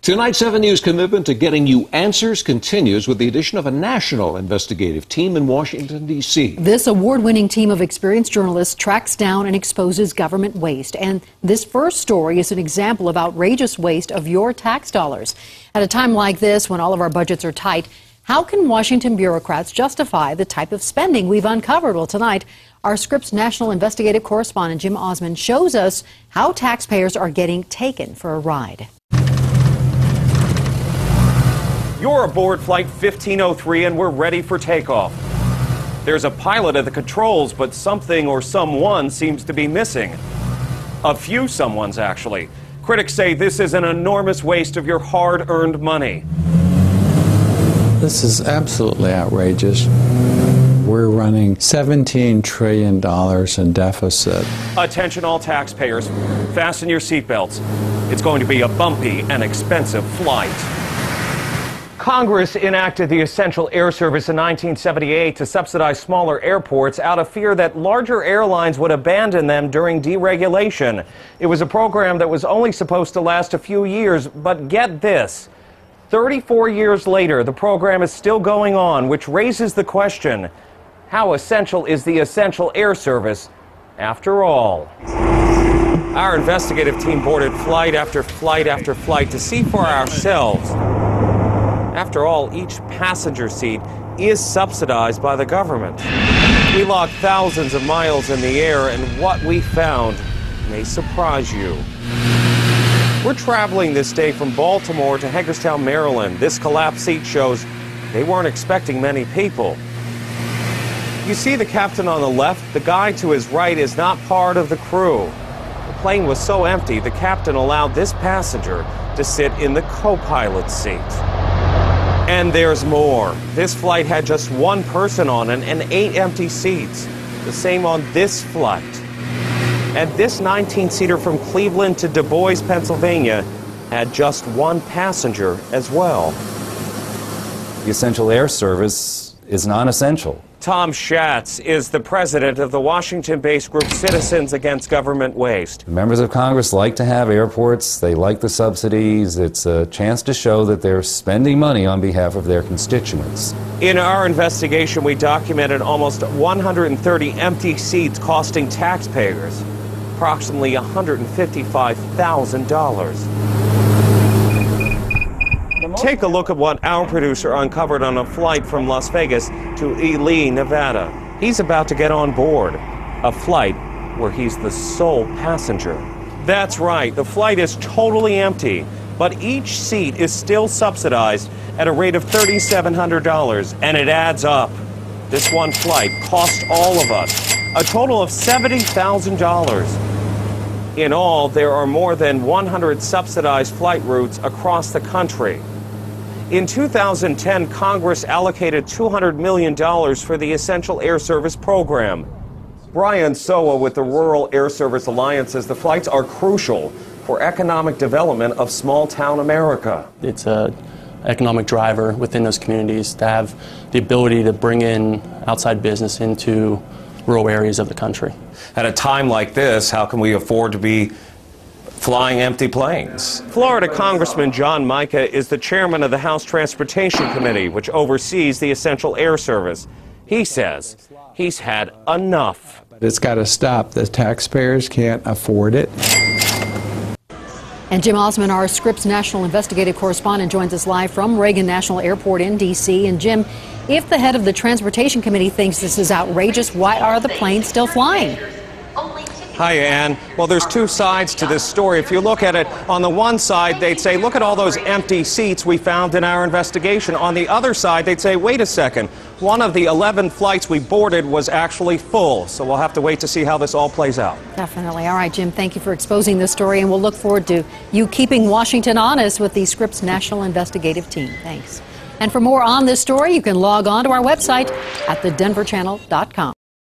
Tonight, 7 News' commitment to getting you answers continues with the addition of a national investigative team in Washington, D.C. This award-winning team of experienced journalists tracks down and exposes government waste. And this first story is an example of outrageous waste of your tax dollars. At a time like this, when all of our budgets are tight, how can Washington bureaucrats justify the type of spending we've uncovered? Well, tonight, our Scripps National Investigative correspondent Jim Osman shows us how taxpayers are getting taken for a ride. You're aboard Flight 1503 and we're ready for takeoff. There's a pilot at the controls, but something or someone seems to be missing. A few someones, actually. Critics say this is an enormous waste of your hard-earned money. This is absolutely outrageous. We're running $17 trillion in deficit. Attention all taxpayers, fasten your seatbelts. It's going to be a bumpy and expensive flight. Congress enacted the Essential Air Service in 1978 to subsidize smaller airports out of fear that larger airlines would abandon them during deregulation. It was a program that was only supposed to last a few years, but get this. 34 years later, the program is still going on, which raises the question, how essential is the Essential Air Service after all? Our investigative team boarded flight after flight after flight to see for ourselves. After all, each passenger seat is subsidized by the government. We logged thousands of miles in the air, and what we found may surprise you. We're traveling this day from Baltimore to Hagerstown, Maryland. This collapsed seat shows they weren't expecting many people. You see the captain on the left? The guy to his right is not part of the crew. The plane was so empty, the captain allowed this passenger to sit in the co-pilot's seat. And there's more. This flight had just one person on it and 8 empty seats. The same on this flight. And this 19-seater from Cleveland to Du Bois, Pennsylvania, had just one passenger as well. The Essential Air Service is non-essential. Tom Schatz is the president of the Washington-based group Citizens Against Government Waste. Members of Congress like to have airports. They like the subsidies. It's a chance to show that they're spending money on behalf of their constituents. In our investigation, we documented almost 130 empty seats costing taxpayers approximately $155,000. Take a look at what our producer uncovered on a flight from Las Vegas to Ely, Nevada. He's about to get on board a flight where he's the sole passenger. That's right, the flight is totally empty, but each seat is still subsidized at a rate of $3,700, and it adds up. This one flight cost all of us a total of $70,000. In all, there are more than 100 subsidized flight routes across the country. In 2010, Congress allocated $200 million for the Essential Air Service program. Brian Sowa with the Rural Air Service Alliance says the flights are crucial for economic development of small-town America. It's an economic driver within those communities to have the ability to bring in outside business into rural areas of the country. At a time like this, how can we afford to be flying empty planes? Florida Congressman John Mica is the chairman of the House Transportation Committee, which oversees the Essential Air Service. He says he's had enough. It's got to stop. The taxpayers can't afford it. And Jim Osman, our Scripps National Investigative correspondent, joins us live from Reagan National Airport in D.C. And Jim, if the head of the Transportation Committee thinks this is outrageous, why are the planes still flying? Hi, Ann. Well, there's two sides to this story. If you look at it, on the one side, they'd say, look at all those empty seats we found in our investigation. On the other side, they'd say, wait a second, one of the 11 flights we boarded was actually full. So we'll have to wait to see how this all plays out. Definitely. All right, Jim, thank you for exposing this story, and we'll look forward to you keeping Washington honest with the Scripps National Investigative Team. Thanks. And for more on this story, you can log on to our website at thedenverchannel.com.